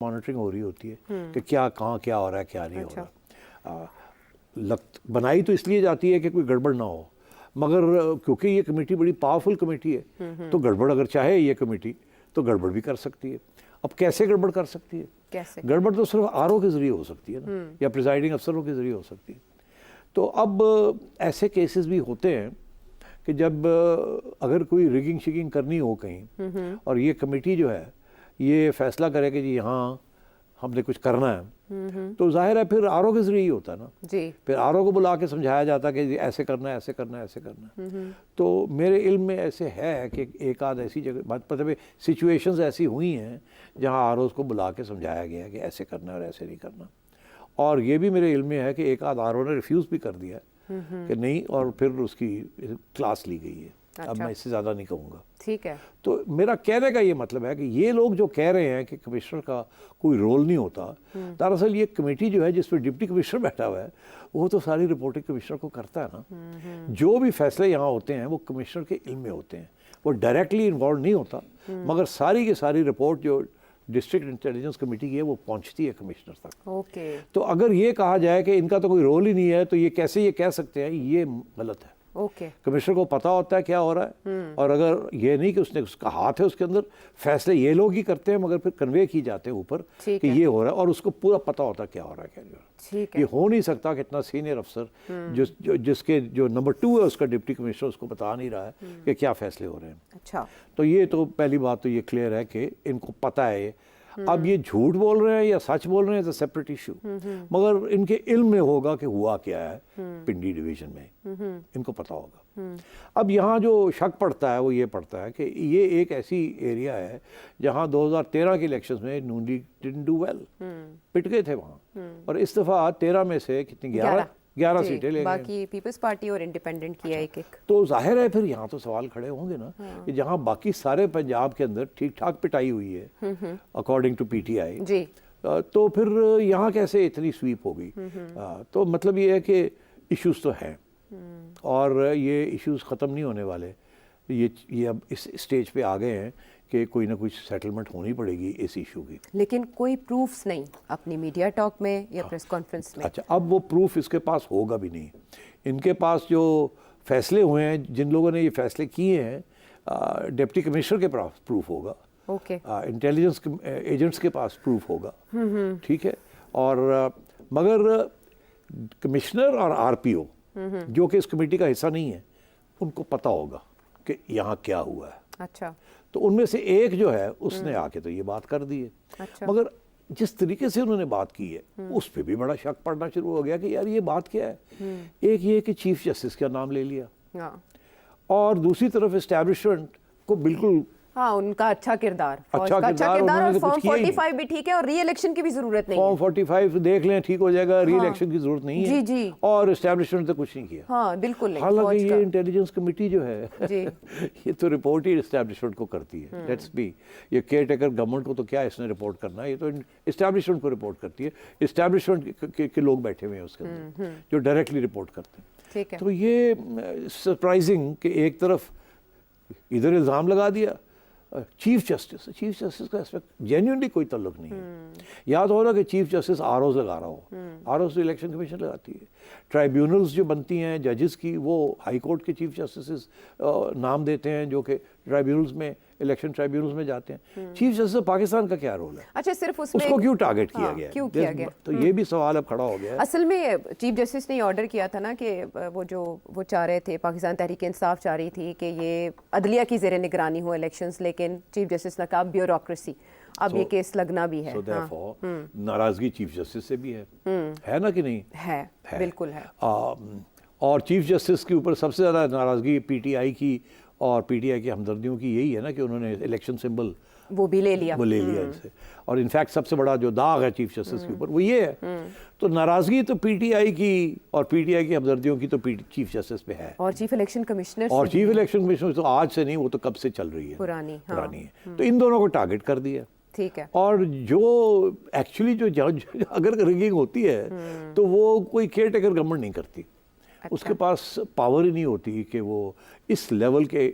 Monitoring हो रही होती है कि क्या कहाँ क्या हो रहा है क्या नहीं हो रहा। बनाई तो इसलिए जाती है कि कोई गड़बड़ ना हो, मगर क्योंकि ये कमेटी बड़ी पावरफुल कमेटी है तो गड़बड़ अगर चाहे ये कमेटी तो गड़बड़ भी कर सकती है। अब कैसे गड़बड़ कर सकती है? कैसे? गड़बड़ तो सिर्फ आरओ के जरिए हो सकती है ना, या प्रिजाइडिंग अफसरों के जरिए हो सकती है। तो अब ऐसे केसेस भी होते हैं कि जब अगर कोई रिगिंग शिगिंग करनी हो कहीं और ये कमेटी जो है ये फैसला करे कि जी यहाँ हमने कुछ करना है, तो जाहिर है फिर आरओ के जरिए ही होता है ना जी। फिर आरओ को बुला के समझाया जाता है कि ऐसे करना है ऐसे करना है ऐसे करना है। तो मेरे इल्म में ऐसे है कि एक आध ऐसी जगह मतलब सिचुएशंस ऐसी हुई हैं जहाँ आरओ को बुला के समझाया गया है कि ऐसे करना है और ऐसे नहीं करना। और ये भी मेरे इल्म में है कि एक आध आरओ ने रिफ्यूज़ भी कर दिया है कि नहीं, और फिर उसकी क्लास ली गई है। अच्छा। अब मैं इससे ज़्यादा नहीं कहूँगा। ठीक है। तो मेरा कहने का ये मतलब है कि ये लोग जो कह रहे हैं कि कमिश्नर का कोई रोल नहीं होता, दरअसल ये कमेटी जो है जिसमें डिप्टी कमिश्नर बैठा हुआ है वो तो सारी रिपोर्टिंग कमिश्नर को करता है ना। जो भी फैसले यहाँ होते हैं वो कमिश्नर के इल्म में होते हैं, वो डायरेक्टली इन्वॉल्व नहीं होता, मगर सारी की सारी रिपोर्ट जो डिस्ट्रिक्ट इंटेलिजेंस कमेटी की है वो पहुंचती है कमिश्नर तक। ओके। तो अगर ये कहा जाए कि इनका तो कोई रोल ही नहीं है तो ये कैसे ये कह सकते हैं, ये गलत है। ओके। कमिश्नर को पता होता है क्या हो रहा है, और अगर ये नहीं कि उसका हाथ है उसके अंदर, फैसले ये लोग ही करते हैं मगर फिर कन्वे की जाते हैं ऊपर कि ये हो रहा है और उसको पूरा पता होता है क्या हो रहा है क्या नहीं हो रहा है। ठीक है। ये हो नहीं सकता कि इतना सीनियर अफसर जिसके जो नंबर 2 है उसका डिप्टी कमिश्नर उसको बता नहीं रहा है कि क्या फैसले हो रहे हैं। अच्छा। तो ये तो पहली बात तो ये क्लियर है कि इनको पता है। अब ये झूठ बोल रहे हैं या सच बोल रहे हैं, सेपरेट इशू, मगर इनके इल्म में होगा कि हुआ क्या है पिंडी डिवीजन में, इनको पता होगा। अब यहाँ जो शक पड़ता है वो ये पड़ता है कि ये एक ऐसी एरिया है जहाँ 2013 के इलेक्शंस में नून लीग डिडंट डू वेल, पिट गए थे वहाँ, और इस दफ़ा 13 में से कितनी 11 सीटें ले गए, बाकी पीपल्स पार्टी और इंडिपेंडेंट किया एक एक। तो जाहिर है फिर यहाँ तो सवाल खड़े होंगे ना कि जहाँ बाकी सारे पंजाब के अंदर ठीक ठाक पिटाई हुई है अकॉर्डिंग टू पीटीआई जी, तो फिर यहाँ कैसे इतनी स्वीप हो गई। तो मतलब ये है कि इश्यूज तो हैं और ये इश्यूज ख़त्म नहीं होने वाले। ये अब इस स्टेज पे आ गए हैं कि कोई ना कोई सेटलमेंट होनी पड़ेगी इस इशू की, लेकिन कोई प्रूफ्स नहीं अपनी मीडिया टॉक में या प्रेस कॉन्फ्रेंस में। अच्छा, अब वो प्रूफ इसके पास होगा भी नहीं। इनके पास जो फैसले हुए हैं, जिन लोगों ने ये फैसले किए हैं, डिप्टी कमिश्नर के पास प्रूफ होगा, ओके, इंटेलिजेंस एजेंट्स के पास प्रूफ होगा, ठीक है। और मगर कमिश्नर और आरपीओ जो कि इस कमेटी का हिस्सा नहीं है, उनको पता होगा कि यहाँ क्या हुआ है। अच्छा। तो उनमें से एक जो है उसने आके तो ये बात कर दी है। अच्छा। मगर जिस तरीके से उन्होंने बात की है उस पर भी बड़ा शक पड़ना शुरू हो गया कि यार ये बात क्या है। एक ये कि चीफ जस्टिस का नाम ले लिया, और दूसरी तरफ एस्टैब्लिशमेंट को बिल्कुल, हाँ, उनका अच्छा किरदार अच्छा और फॉर्म 45 भी ठीक है, और री इलेक्शन की भी जरूरत नहीं है। फॉर्म 45 देख लें ठीक हो जाएगा, री इलेक्शन की जरूरत नहीं है। जी जी। और एस्टैब्लिशमेंट तो कुछ नहीं किया। हाँ, बिल्कुल नहीं। हालांकि ये इंटेलिजेंस कमेटी जो है जी। ये तो रिपोर्ट ही एस्टैब्लिशमेंट को करती है। लेट्स बी, ये केयर टेकर गवर्नमेंट को तो क्या इसने रिपोर्ट करना है, ये तो एस्टैब्लिशमेंट को रिपोर्ट करती है। एस्टैब्लिशमेंट के लोग बैठे हुए हैं उसके अंदर जो डायरेक्टली रिपोर्ट करते हैं। ठीक है। तो ये सरप्राइजिंग कि एक तरफ इधर इल्ज़ाम लगा दिया चीफ जस्टिस का एस्पेक्ट जेन्युइनली कोई ताल्लुक नहीं है। याद हो ना कि चीफ जस्टिस आरओ लगा रहा हो, आरओ से इलेक्शन कमीशन लगाती है। ट्राइब्यूनल्स जो बनती हैं जजेस की, वो हाई कोर्ट के चीफ जस्टिस नाम देते हैं जो कि ट्राइब्यूनल्स में, इलेक्शन ट्राइब्यूनल्स में जाते हैं। चीफ जस्टिस पाकिस्तान का क्या रोल है? अच्छा, सिर्फ उसमें उसको क्यों टारगेट किया गया? क्यों किया गया? तो ये भी सवाल अब खड़ा हो गया है। असल में चीफ जस्टिस ने ऑर्डर किया था ना कि वो चाह रहे थे, पाकिस्तान तहरीक इंसाफ चाह रही थी कि ये अदलिया की ज़ेर निगरानी हो इलेक्शंस, लेकिन चीफ जस्टिस ने कहा ब्यूरोक्रेसी, अब ये केस लगना भी है। So therefore, नाराजगी चीफ जस्टिस से भी है ना कि नहीं है? बिल्कुल है। और चीफ जस्टिस के ऊपर सबसे ज़्यादा नाराज़गी पीटीआई की और पीटीआई की हमदर्दियों की यही है ना कि उन्होंने इलेक्शन सिंबल वो भी ले लिया, इनसे। और इनफैक्ट सबसे बड़ा जो दाग है चीफ जस्टिस के ऊपर वो ये है। तो नाराज़गी तो पीटीआई की और पीटीआई की हमदर्दियों की तो चीफ जस्टिस पे है, और चीफ इलेक्शन कमिश्नर तो आज से नहीं, वो तो कब से चल रही है, पुरानी है। तो इन दोनों को टारगेट कर दिया। ठीक है। और जो एक्चुअली जो जज अगर रिगिंग होती है तो वो कोई केयर टेकर गवर्नमेंट नहीं करती, उसके पास पावर ही नहीं होती कि वो इस लेवल के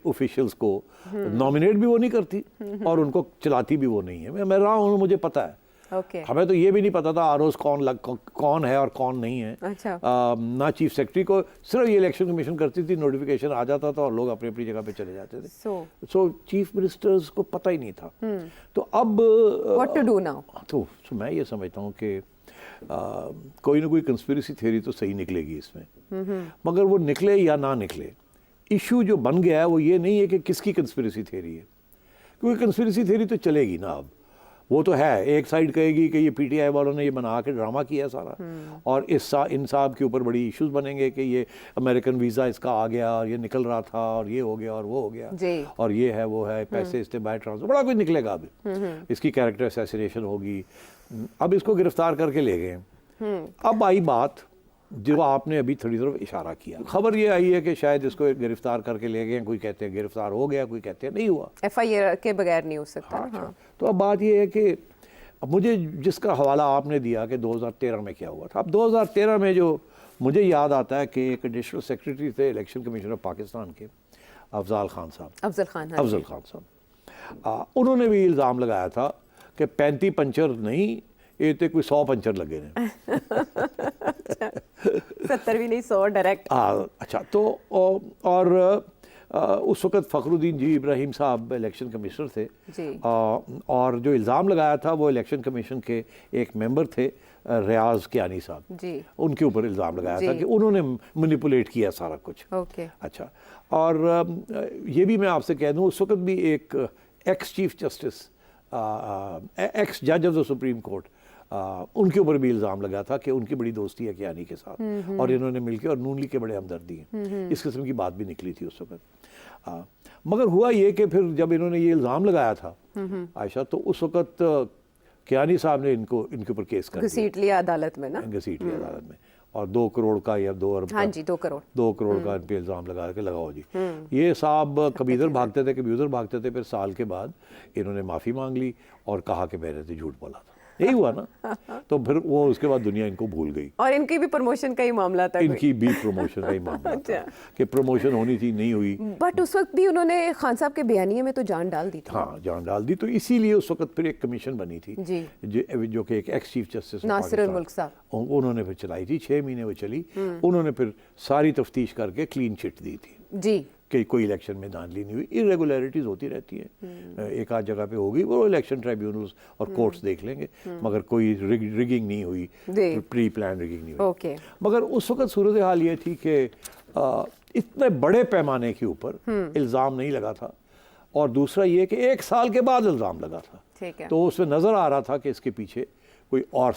ऑफिशियल्स को नॉमिनेट भी वो नहीं करती और उनको चलाती भी वो नहीं है। मैं रहा हूँ, मुझे पता है। ओके। हमें तो ये भी नहीं पता था आरओज कौन है और कौन नहीं है। अच्छा। ना चीफ सेक्रेटरी को, सिर्फ ये इलेक्शन कमीशन करती थी, नोटिफिकेशन आ जाता था और लोग अपनी अपनी जगह पे चले जाते थे। सो चीफ मिनिस्टर्स को पता ही नहीं था। तो अब व्हाट टू डू नाउ? तो मैं ये समझता हूँ कि कोई ना कोई कंस्पिरेसी थ्योरी तो सही निकलेगी इसमें, मगर वो निकले या ना निकले, इशू जो बन गया है वो ये नहीं है कि किसकी कंस्पिरेसी थ्योरी है, क्योंकि कंस्पिरेसी थ्योरी तो चलेगी ना। अब वो तो है, एक साइड कहेगी कि ये पीटीआई वालों ने ये बना के ड्रामा किया सारा, और इन साहब के ऊपर बड़ी इश्यूज बनेंगे कि ये अमेरिकन वीज़ा इसका आ गया और ये निकल रहा था और ये हो गया और वो हो गया और ये है वो है, पैसे इससे बाय ट्रांसफर, बड़ा कुछ निकलेगा। अब इसकी कैरेक्टर असैसिनेशन होगी। अब इसको गिरफ्तार करके ले गए। अब आई बात जो आपने अभी थोड़ी तरफ इशारा किया, खबर ये आई है कि शायद इसको गिरफ्तार करके ले गए। कोई कहते हैं गिरफ्तार हो गया, कोई कहते हैं नहीं हुआ, एफआईआर के बगैर नहीं हो सकता। हाँ। तो अब बात ये है कि अब मुझे जिसका हवाला आपने दिया कि 2013 में क्या हुआ था, अब 2013 में जो मुझे याद आता है कि एक एडिशनल सेक्रेटरी थे इलेक्शन कमीशन ऑफ पाकिस्तान के, अफजल खान साहब, उन्होंने भी इल्ज़ाम लगाया था कि 35 पंचर नहीं, ये तो कोई 100 पंचर लगे हैं। 70 भी नहीं, 100 डायरेक्ट। अच्छा, तो और उस वक़्त फ़खरुद्दीन जी इब्राहिम साहब इलेक्शन कमिश्नर थे जी। और जो इल्ज़ाम लगाया था वो इलेक्शन कमीशन के एक मेंबर थे रियाज कियानी साहब जी, उनके ऊपर इल्ज़ाम लगाया था कि उन्होंने मैनिपुलेट किया सारा कुछ। ओके। अच्छा, और ये भी मैं आपसे कह दूँ, उस वक़्त भी एक एक्स चीफ जस्टिस, एक्स जज ऑफ द सुप्रीम कोर्ट, उनके ऊपर भी इल्ज़ाम लगा था कि उनकी बड़ी दोस्ती है कियानी के साथ और इन्होंने मिलकर और नून लीग के बड़े हमदर्दी हैं, इस किस्म की बात भी निकली थी उस वक्त। मगर हुआ ये कि फिर जब इन्होंने ये इल्ज़ाम लगाया था आयशा, तो उस वक्त कियानी साहब ने इनके ऊपर केस कर घसीट लिया अदालत में ना, घसीट लिया अदालत में, और 2 करोड़ का या 2 अरब, हाँ जी, 2 करोड़ का इन पे इल्ज़ाम लगा के लगाओ जी। ये साहब कभी इधर भागते थे कभी उधर भागते थे, फिर साल के बाद इन्होंने माफ़ी मांग ली और कहा कि मैंने तो झूठ बोला था। यही हुआ ना। तो फिर वो उसके बाद दुनिया इनको भूल गई। और इनकी भी प्रमोशन का ही मामला था, इनकी भी प्रमोशन का ही मामला था कि प्रमोशन होनी थी, नहीं हुई। बट उस वक्त भी उन्होंने खान साहब के बयानिए में तो जान डाल दी थी। हाँ, जान डाल दी। तो इसीलिए उस वक्त फिर एक कमीशन बनी थी जी, जो कि एक एक्स चीफ जस्टिस नासिरुल मुल्क साहब, उन्होंने फिर चलाई थी। 6 महीने वो चली। उन्होंने फिर सारी तफ्तीश करके क्लीन चिट दी थी जी कि कोई इलेक्शन में धांधली नहीं हुई। इरेगुलरिटीज़ होती रहती हैं, एक आध जगह पे होगी, वो इलेक्शन ट्राइब्यूनल्स और कोर्ट्स देख लेंगे, मगर कोई रिगिंग नहीं हुई, प्री प्लान रिगिंग नहीं हुई। ओके। मगर उस वक्त सूरत हाल ये थी कि इतने बड़े पैमाने के ऊपर इल्ज़ाम नहीं लगा था, और दूसरा ये कि 1 साल के बाद इल्ज़ाम लगा था। ठीक है। तो उसमें नज़र आ रहा था कि इसके पीछे कोई और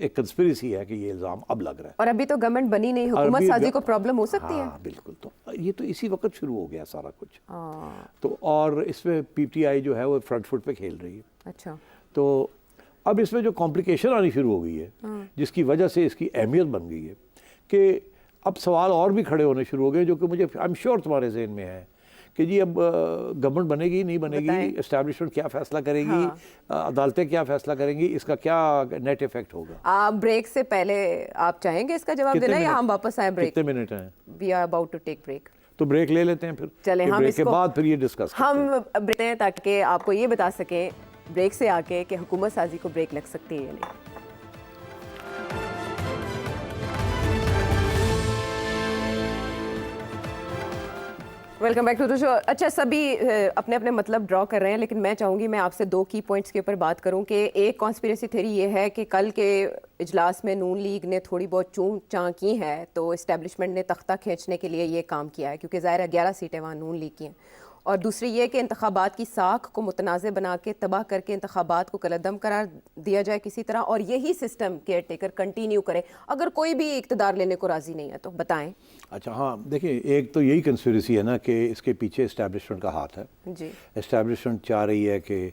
एक कंस्पिरेसी है कि ये इल्ज़ाम अब लग रहा है। और अभी तो गवर्नमेंट बनी नहीं, हुकूमत साजी को प्रॉब्लम हो सकती है। हाँ बिल्कुल। तो ये तो इसी वक्त शुरू हो गया सारा कुछ। तो और इसमें पीटीआई जो है वो फ्रंट फुट पे खेल रही है। अच्छा। तो अब इसमें जो कॉम्प्लिकेशन आनी शुरू हो गई है, जिसकी वजह से इसकी अहमियत बन गई है कि अब सवाल और भी खड़े होने शुरू हो गए, जो कि मुझे आई एम श्योर तुम्हारे ज़हन में है कि जी अब गवर्नमेंट बनेगी नहीं बनेगी, एस्टैब्लिशमेंट क्या फैसला करेगी, अदालतें क्या फैसला करेंगी, इसका क्या नेट इफेक्ट होगा। आप ब्रेक से पहले आप चाहेंगे इसका जवाब देना या हम वापस आए ब्रेक? कितने मिनट हैं? We are about to take break. तो ब्रेक ले लेते हैं फिर। चलें, हम ब्रेक के बाद फिर ये डिस्कस हम ब्रेक हैं ताकि आपको ये बता सकें ब्रेक से आके कि हुकूमत साजी को ब्रेक लग सकती है या नहीं। Welcome back to the show. अच्छा, सभी अपने अपने मतलब ड्रॉ कर रहे हैं, लेकिन मैं चाहूँगी मैं आपसे 2 की पॉइंट्स के ऊपर बात करूँ कि एक कॉन्स्पिरेसी थ्योरी ये है कि कल के इजलास में नून लीग ने थोड़ी बहुत चूं चां की है, तो इस्टेब्लिशमेंट ने तख्ता खींचने के लिए ये काम किया है, क्योंकि ज़ाहिर है 11 सीटें वहाँ नून लीग की हैं। और दूसरी ये कि इंतखाबात की साख को मुतनाज़ बना के तबाह करके इंतखाबात को कलअदम करार दिया जाए किसी तरह, और यही सिस्टम केयर टेकर कंटिन्यू करे अगर कोई भी इक़्तिदार लेने को राज़ी नहीं है तो। बताएं। अच्छा, हाँ देखिए, एक तो यही कंस्पिरेसी है ना कि इसके पीछे इस्टेब्लिशमेंट का हाथ है जी। इस्टेब्लिशमेंट चाह रही है कि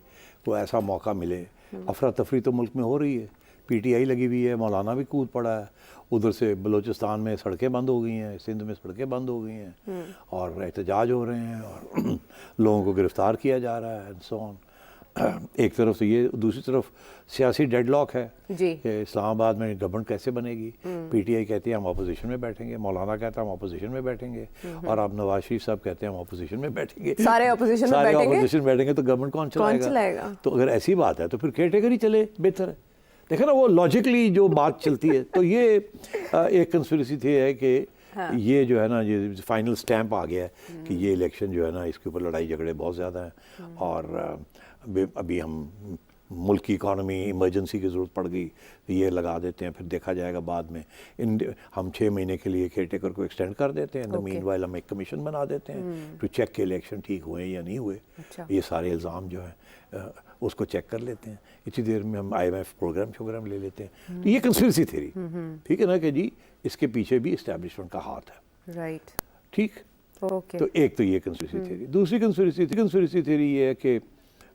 वो ऐसा मौका मिले। अफरा तफरी तो मुल्क में हो रही है, पीटीआई लगी हुई है, मौलाना भी कूद पड़ा है, उधर से बलूचिस्तान में सड़कें बंद हो गई हैं, सिंध में सड़कें बंद हो गई हैं और एहतजाज हो रहे हैं और लोगों को गिरफ़्तार किया जा रहा है एंड सो ऑन। एक तरफ तो ये, दूसरी तरफ सियासी डेडलॉक है जी कि इस्लामाबाद में गवर्नमेंट कैसे बनेगी। पीटीआई कहती है हम अपोजिशन में बैठेंगे, मौलाना कहता है हम अपोजिशन में बैठेंगे, और अब नवाज शरीफ साहब कहते हैं हम अपोजिशन में बैठेंगे। सारे opposition में बैठेंगे? अपोजिशन बैठेंगे तो गवर्नमेंट कौन चलाएगा? तो अगर ऐसी बात है तो फिर केयरटेकर ही चले, बेहतर है। देखा ना, वो लॉजिकली जो बात चलती है। तो ये एक कंस्पिरेसी थी है कि ये जो है ना, ये फाइनल स्टैंप आ गया है कि ये इलेक्शन जो है ना, इसके ऊपर लड़ाई झगड़े बहुत ज़्यादा हैं, और अभी हम मुल्क की इकॉनमी इमरजेंसी की ज़रूरत पड़ गई तो ये लगा देते हैं, फिर देखा जाएगा बाद में। हम 6 महीने के लिए केयरटेकर को एक्सटेंड कर देते हैं, इन द मीनवाइल हम एक कमीशन बना देते हैं टू चेक के इलेक्शन ठीक हुए या नहीं हुए। ये सारे इल्ज़ाम जो है उसको चेक कर लेते हैं, इतनी देर में हम IMF प्रोग्राम ले लेते हैं। तो ये कंस्पिरेसी थ्योरी, ठीक है ना, कि जी इसके पीछे भी इस्टेब्लिशमेंट का हाथ है। राइट, ठीक, ओके। तो एक तो ये कंस्पिरेसी थ्योरी। दूसरी कंस्पिरेसी थ्योरी ये है कि